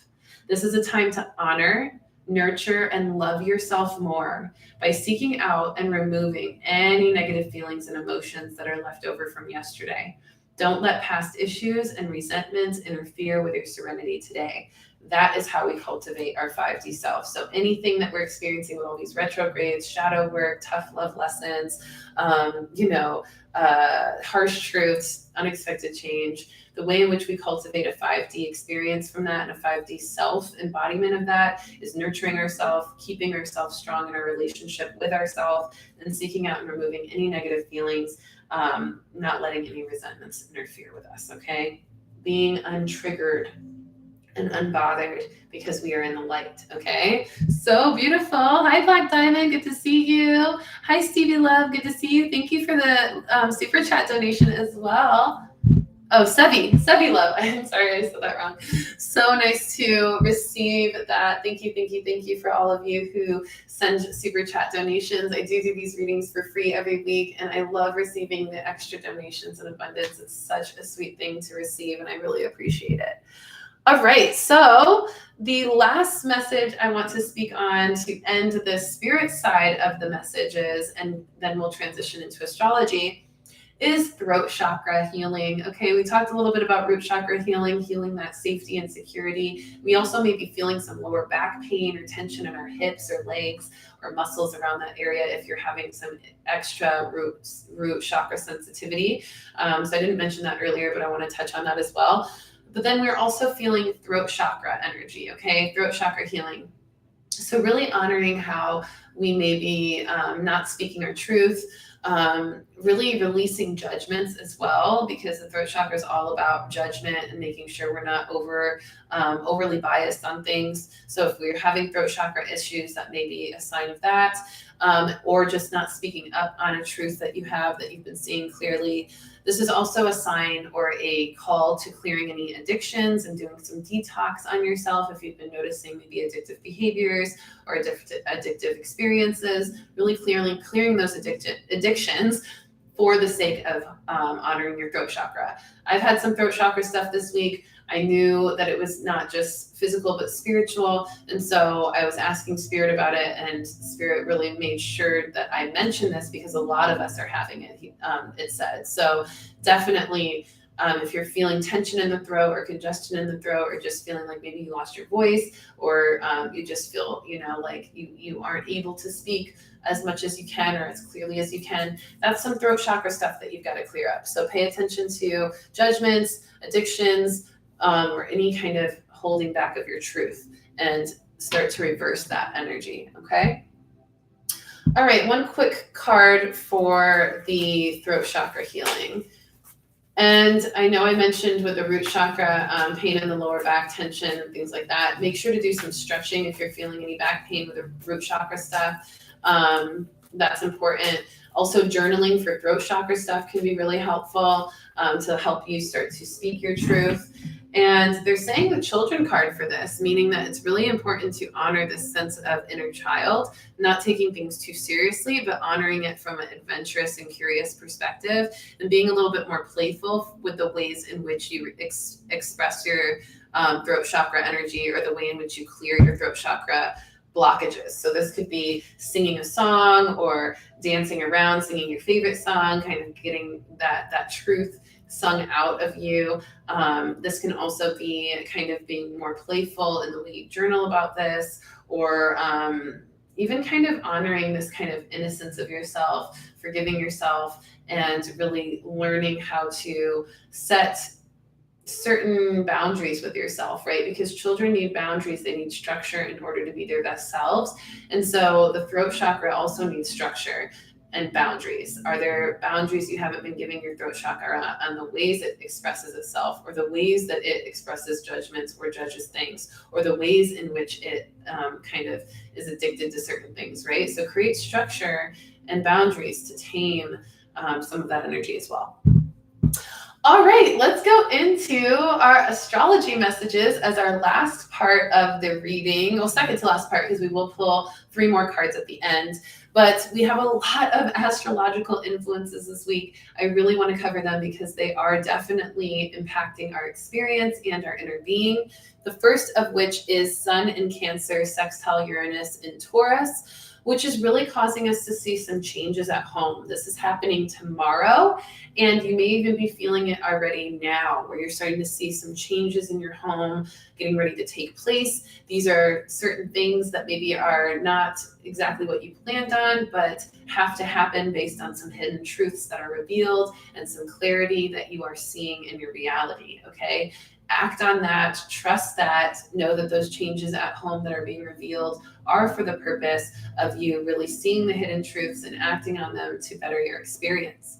This is a time to honor, nurture, and love yourself more by seeking out and removing any negative feelings and emotions that are left over from yesterday. Don't let past issues and resentments interfere with your serenity today. that is how we cultivate our 5D self. So anything that we're experiencing with all these retrogrades, shadow work, tough love lessons, harsh truths, unexpected change, the way in which we cultivate a 5D experience from that and a 5D self embodiment of that is nurturing ourselves, keeping ourselves strong in our relationship with ourselves, and seeking out and removing any negative feelings, not letting any resentments interfere with us, okay? Being untriggered and unbothered because we are in the light, okay? So beautiful. Hi, Black Diamond. Good to see you. Hi, Stevie Love. Good to see you. Thank you for the super chat donation as well. Oh, Sevi Love. I'm sorry, I said that wrong. So nice to receive that. Thank you for all of you who send super chat donations. I do these readings for free every week, and I love receiving the extra donations in abundance. It's such a sweet thing to receive, and I really appreciate it. All right, so the last message I want to speak on to end the spirit side of the messages, and then we'll transition into astrology, is throat chakra healing. Okay, we talked a little bit about root chakra healing that safety and security. We also may be feeling some lower back pain or tension in our hips or legs or muscles around that area if you're having some extra root chakra sensitivity. So I didn't mention that earlier, but I want to touch on that as well. But then we're also feeling throat chakra energy, okay? Throat chakra healing. So really honoring how we may be not speaking our truth, really releasing judgments as well, because the throat chakra is all about judgment and making sure we're not overly biased on things. So if we're having throat chakra issues, that may be a sign of that, or just not speaking up on a truth that you have that you've been seeing clearly. This is also a sign or a call to clearing any addictions and doing some detox on yourself if you've been noticing maybe addictive behaviors or addictive experiences, really clearing those addictions for the sake of honoring your throat chakra. I've had some throat chakra stuff this week. I knew that it was not just physical, but spiritual. And so I was asking Spirit about it, and Spirit really made sure that I mentioned this because a lot of us are having it, it said. So definitely, if you're feeling tension in the throat or congestion in the throat, or just feeling like maybe you lost your voice, or you just feel, like you aren't able to speak as much as you can or as clearly as you can, that's some throat chakra stuff that you've got to clear up. So pay attention to judgments, addictions, or any kind of holding back of your truth, and start to reverse that energy, okay? All right, one quick card for the throat chakra healing. And I know I mentioned with the root chakra, pain in the lower back, tension, and things like that. Make sure to do some stretching if you're feeling any back pain with the root chakra stuff. That's important. Also, journaling for throat chakra stuff can be really helpful to help you start to speak your truth. And they're saying the children card for this, meaning that it's really important to honor this sense of inner child, not taking things too seriously, but honoring it from an adventurous and curious perspective, and being a little bit more playful with the ways in which you express your throat chakra energy, or the way in which you clear your throat chakra blockages. So this could be singing a song or dancing around, singing your favorite song, kind of getting that truth sung out of you. This can also be kind of being more playful in the way you journal about this, or even kind of honoring this kind of innocence of yourself, forgiving yourself, and really learning how to set certain boundaries with yourself, right? Because children need boundaries, they need structure in order to be their best selves. And so the throat chakra also needs structure and boundaries. Are there boundaries you haven't been giving your throat chakra on the ways it expresses itself, or the ways that it expresses judgments or judges things, or the ways in which it kind of is addicted to certain things, right? So create structure and boundaries to tame some of that energy as well. All right, let's go into our astrology messages as our last part of the reading. Well, second to last part, because we will pull 3 more cards at the end. But we have a lot of astrological influences this week. I really want to cover them because they are definitely impacting our experience and our inner being. The first of which is Sun in Cancer, sextile Uranus in Taurus, which is really causing us to see some changes at home. This is happening tomorrow, And you may even be feeling it already now, where you're starting to see some changes in your home getting ready to take place. These are certain things that maybe are not exactly what you planned on, but have to happen based on some hidden truths that are revealed and some clarity that you are seeing in your reality, okay? Act on that, trust that, know that those changes at home that are being revealed are for the purpose of you really seeing the hidden truths and acting on them to better your experience.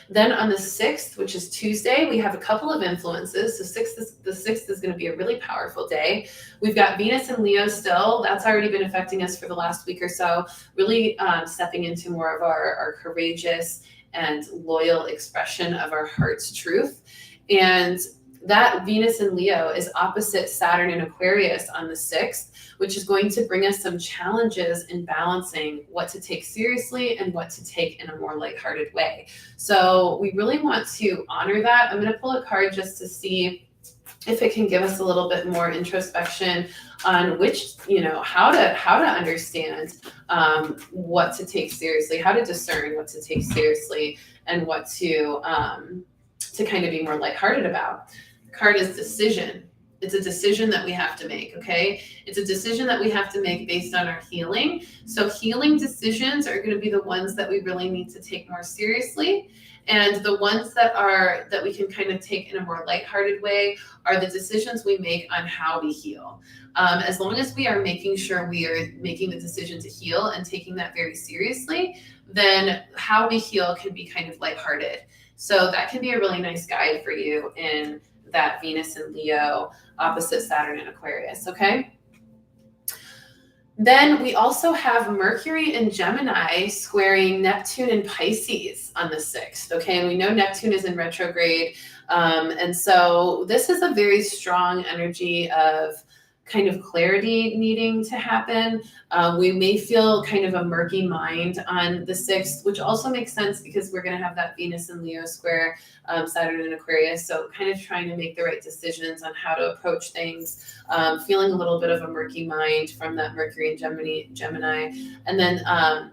Then on the 6th, which is Tuesday, we have a couple of influences. So the 6th is going to be a really powerful day. We've got Venus and Leo still. That's already been affecting us for the last week or so, really stepping into more of our courageous and loyal expression of our heart's truth. And that Venus and Leo is opposite Saturn in Aquarius on the 6th, which is going to bring us some challenges in balancing what to take seriously and what to take in a more lighthearted way. So we really want to honor that. I'm going to pull a card just to see if it can give us a little bit more introspection on which, how to understand what to take seriously, how to discern what to take seriously and what to kind of be more lighthearted about. The card is decision. It's a decision that we have to make, okay? It's a decision that we have to make based on our healing. So healing decisions are going to be the ones that we really need to take more seriously. And the ones that we can kind of take in a more lighthearted way are the decisions we make on how we heal. As long as we are making sure we are making the decision to heal and taking that very seriously, then how we heal can be kind of lighthearted. So that can be a really nice guide for you in that Venus and Leo opposite Saturn in Aquarius, okay? Then we also have Mercury and Gemini squaring Neptune and Pisces on the 6th, okay? And we know Neptune is in retrograde. And so this is a very strong energy of kind of clarity needing to happen. We may feel kind of a murky mind on the 6th, which also makes sense because we're going to have that Venus and Leo square Saturn in Aquarius. So kind of trying to make the right decisions on how to approach things, feeling a little bit of a murky mind from that Mercury and Gemini, and then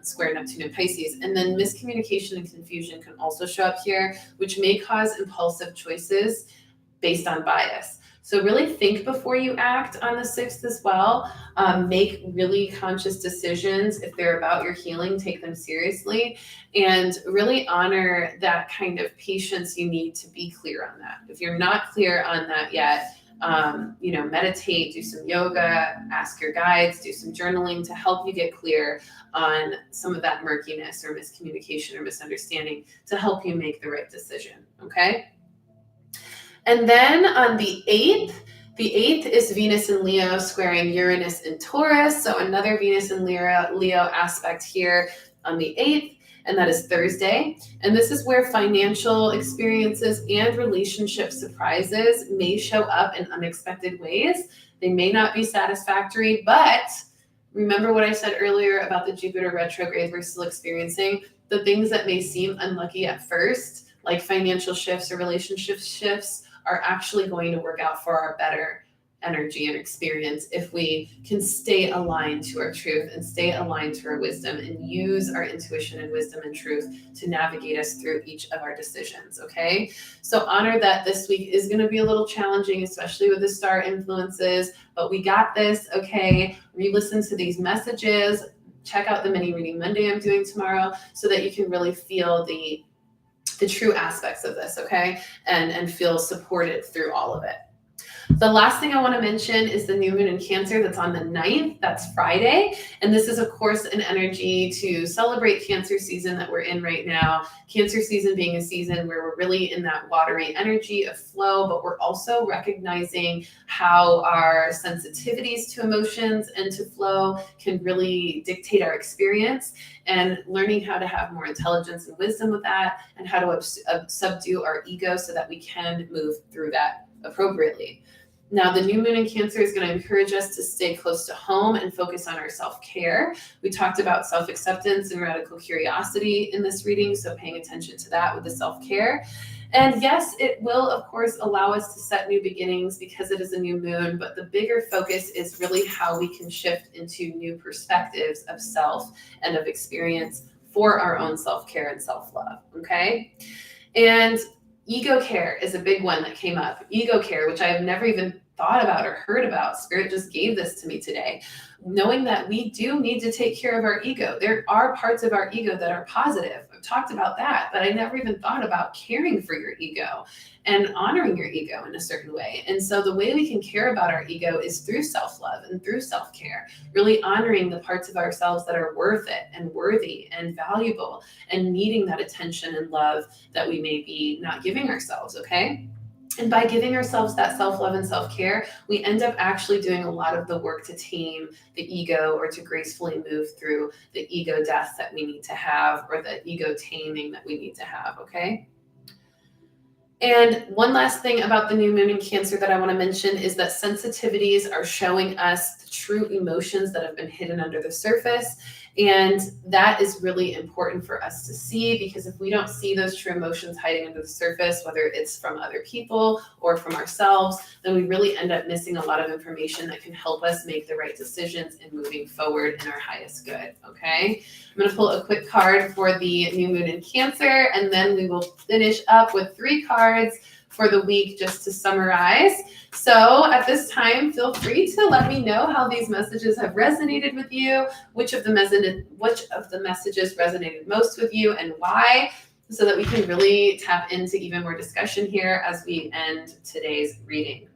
square Neptune and Pisces. And then miscommunication and confusion can also show up here, which may cause impulsive choices based on bias. So really think before you act on the 6th as well. Make really conscious decisions. If they're about your healing, take them seriously and really honor that kind of patience you need to be clear on that. If you're not clear on that yet, meditate, do some yoga, ask your guides, do some journaling to help you get clear on some of that murkiness or miscommunication or misunderstanding to help you make the right decision, okay? And then on the 8th is Venus and Leo squaring Uranus and Taurus. So another Venus and Leo aspect here on the 8th, and that is Thursday. And this is where financial experiences and relationship surprises may show up in unexpected ways. They may not be satisfactory, but remember what I said earlier about the Jupiter retrograde we're still experiencing. The things that may seem unlucky at first, like financial shifts or relationship shifts, are actually going to work out for our better energy and experience if we can stay aligned to our truth and stay aligned to our wisdom and use our intuition and wisdom and truth to navigate us through each of our decisions, okay? So honor that this week is going to be a little challenging, especially with the star influences, but we got this, okay? Re-listen to these messages, check out the mini reading Monday I'm doing tomorrow so that you can really feel the true aspects of this, okay? And feel supported through all of it. The last thing I want to mention is the new moon in Cancer that's on the 9th. That's Friday. And this is, of course, an energy to celebrate Cancer season that we're in right now. Cancer season being a season where we're really in that watery energy of flow, but we're also recognizing how our sensitivities to emotions and to flow can really dictate our experience, and learning how to have more intelligence and wisdom with that, and how to subdue our ego so that we can move through that appropriately. Now, the new moon in Cancer is going to encourage us to stay close to home and focus on our self-care. We talked about self-acceptance and radical curiosity in this reading, so paying attention to that with the self-care. And yes, it will, of course, allow us to set new beginnings because it is a new moon, but the bigger focus is really how we can shift into new perspectives of self and of experience for our own self-care and self-love, okay? And ego care is a big one that came up. Ego care, which I have never even thought about or heard about. Spirit just gave this to me today. Knowing that we do need to take care of our ego. There are parts of our ego that are positive. I've talked about that, but I never even thought about caring for your ego and honoring your ego in a certain way. And so the way we can care about our ego is through self-love and through self-care, really honoring the parts of ourselves that are worth it and worthy and valuable and needing that attention and love that we may be not giving ourselves, okay? And by giving ourselves that self-love and self-care, we end up actually doing a lot of the work to tame the ego or to gracefully move through the ego death that we need to have or the ego taming that we need to have, okay? And one last thing about the new moon in Cancer that I want to mention is that sensitivities are showing us the true emotions that have been hidden under the surface. And that is really important for us to see, because if we don't see those true emotions hiding under the surface, whether it's from other people or from ourselves, then we really end up missing a lot of information that can help us make the right decisions in moving forward in our highest good, okay? I'm going to pull a quick card for the new moon in Cancer, and then we will finish up with 3 cards for the week just to summarize. So at this time, feel free to let me know how these messages have resonated with you, which of the messages resonated most with you and why, so that we can really tap into even more discussion here as we end today's reading.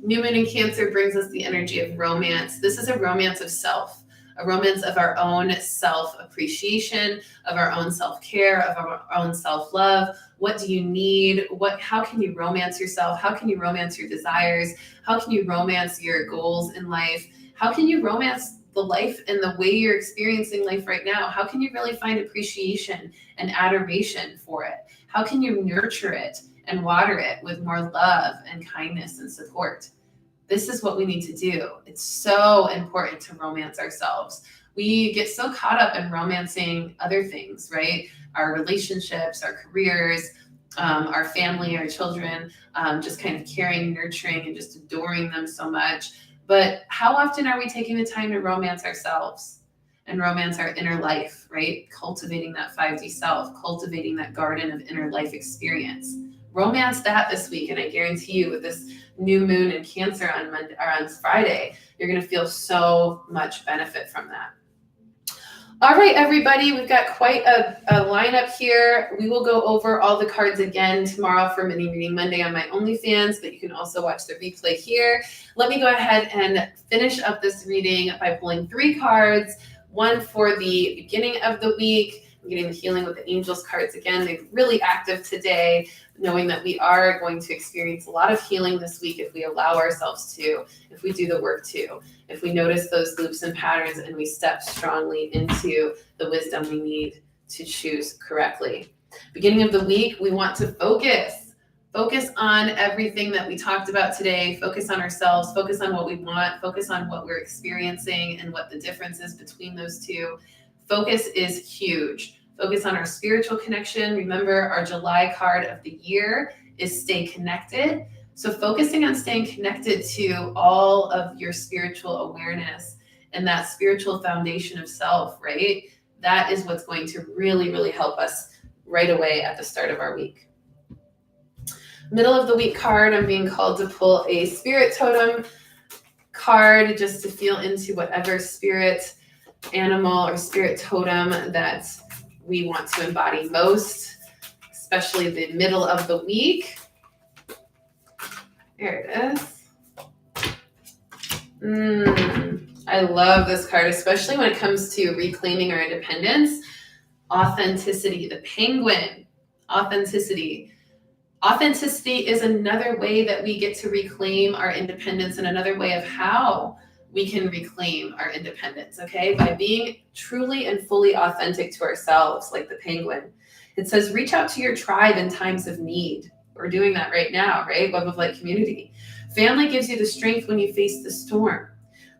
New moon in Cancer brings us the energy of romance. This is a romance of self, a romance of our own self-appreciation, of our own self-care, of our own self-love. What do you need? How can you romance yourself? How can you romance your desires? How can you romance your goals in life? How can you romance the life and the way you're experiencing life right now? How can you really find appreciation and adoration for it? How can you nurture it and water it with more love and kindness and support? This is what we need to do. It's so important to romance ourselves. We get so caught up in romancing other things, right? Our relationships, our careers, our family, our children, just kind of caring, nurturing, and just adoring them so much. But how often are we taking the time to romance ourselves and romance our inner life, right? Cultivating that 5D self, cultivating that garden of inner life experience. Romance that this week, and I guarantee you with this new moon in Cancer on Monday or on Friday, you're going to feel so much benefit from that. All right, everybody, we've got quite a lineup here. We will go over all the cards again tomorrow for Mini Reading Monday on my OnlyFans, but you can also watch the replay here. Let me go ahead and finish up this reading by pulling 3 cards, one for the beginning of the week. I'm getting the Healing with the Angels cards again. They're really active today, knowing that we are going to experience a lot of healing this week if we allow ourselves to, if we do the work to, if we notice those loops and patterns and we step strongly into the wisdom we need to choose correctly. Beginning of the week, we want to focus on everything that we talked about today, focus on ourselves, focus on what we want, focus on what we're experiencing and what the difference is between those two. Focus is huge. Focus on our spiritual connection. Remember, our July card of the year is stay connected. So focusing on staying connected to all of your spiritual awareness and that spiritual foundation of self, right? That is what's going to really, really help us right away at the start of our week. Middle of the week card, I'm being called to pull a spirit totem card just to feel into whatever spirit animal or spirit totem that we want to embody most, especially the middle of the week. There it is. I love this card, especially when it comes to reclaiming our independence. Authenticity, the penguin. Authenticity. Authenticity is another way that we get to reclaim our independence and another way of how we can reclaim our independence, okay? By being truly and fully authentic to ourselves, like the penguin. It says, reach out to your tribe in times of need. We're doing that right now, right? Web of Light community. Family gives you the strength when you face the storm.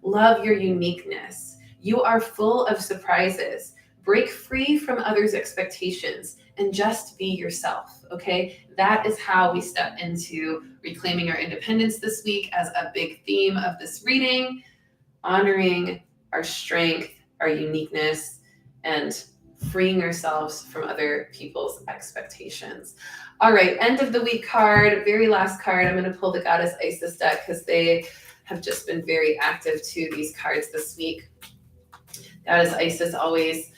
Love your uniqueness. You are full of surprises. Break free from others' expectations and just be yourself, okay? That is how we step into reclaiming our independence this week as a big theme of this reading. Honoring our strength, our uniqueness, and freeing ourselves from other people's expectations. All right, end of the week card, very last card. I'm going to pull the Goddess Isis deck because they have just been very active to these cards this week. Goddess Isis always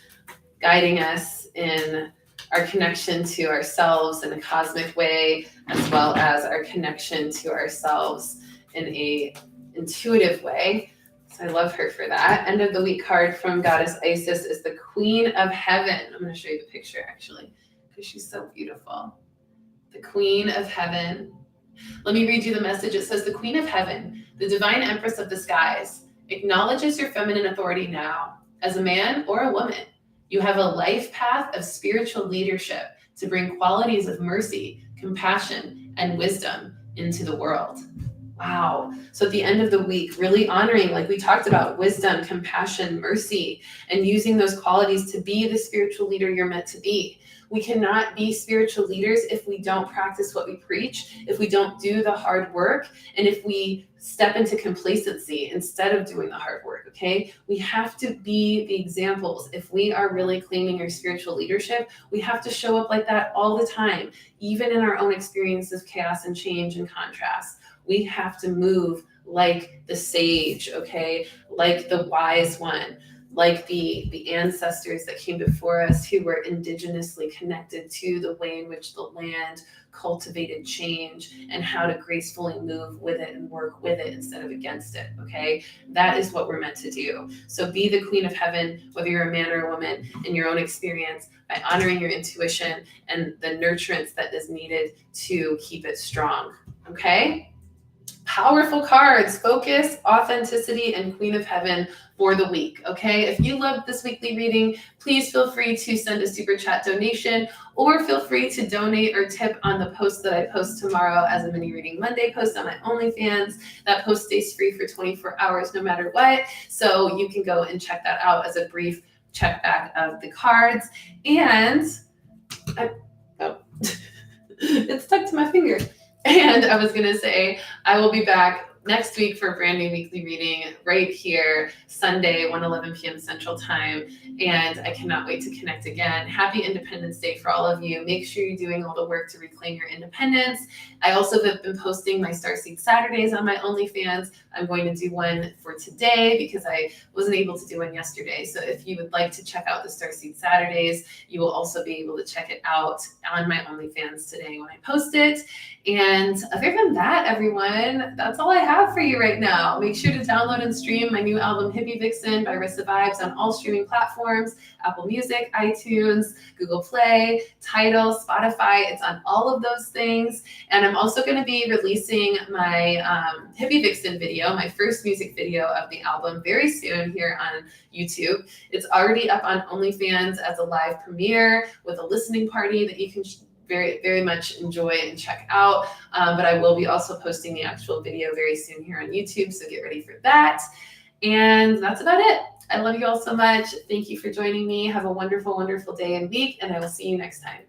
guiding us in our connection to ourselves in a cosmic way, as well as our connection to ourselves in a intuitive way. So I love her for that. End of the week card from Goddess Isis is the Queen of Heaven. I'm going to show you the picture actually, because she's so beautiful. The Queen of Heaven. Let me read you the message. It says, the Queen of Heaven, the divine empress of the skies, acknowledges your feminine authority now. As a man or a woman, you have a life path of spiritual leadership to bring qualities of mercy, compassion, and wisdom into the world. Wow. So at the end of the week, really honoring, like we talked about, wisdom, compassion, mercy, and using those qualities to be the spiritual leader you're meant to be. We cannot be spiritual leaders if we don't practice what we preach, if we don't do the hard work, and if we step into complacency instead of doing the hard work, okay? We have to be the examples. If we are really claiming our spiritual leadership, we have to show up like that all the time, even in our own experience of chaos and change and contrast. We have to move like the sage, okay? Like the wise one, like the ancestors that came before us who were indigenously connected to the way in which the land cultivated change and how to gracefully move with it and work with it instead of against it, okay? That is what we're meant to do. So be the Queen of Heaven, whether you're a man or a woman, in your own experience, by honoring your intuition and the nurturance that is needed to keep it strong, okay? Powerful cards, focus, authenticity, and Queen of Heaven for the week, okay? If you loved this weekly reading, please feel free to send a super chat donation or feel free to donate or tip on the post that I post tomorrow as a mini reading Monday post on my OnlyFans. That post stays free for 24 hours no matter what, so you can go and check that out as a brief check back of the cards. And it's stuck to my finger. And I was going to say, I will be back next week for a brand new weekly reading right here, Sunday, 1:11 p.m. Central Time. And I cannot wait to connect again. Happy Independence Day for all of you. Make sure you're doing all the work to reclaim your independence. I also have been posting my Starseed Saturdays on my OnlyFans. I'm going to do one for today because I wasn't able to do one yesterday. So if you would like to check out the Starseed Saturdays, you will also be able to check it out on my OnlyFans today when I post it. And other than that, everyone, that's all I have for you right now. Make sure to download and stream my new album, Hippie Vixen by Rissa Vibes, on all streaming platforms, Apple Music, iTunes, Google Play, Tidal, Spotify. It's on all of those things. And I'm also going to be releasing my Hippie Vixen video, my first music video of the album, very soon here on YouTube. It's already up on OnlyFans as a live premiere with a listening party that you can very, very much enjoy and check out. But I will be also posting the actual video very soon here on YouTube, so get ready for that. And that's about it. I love you all so much. Thank you for joining me. Have a wonderful, wonderful day and week, and I will see you next time.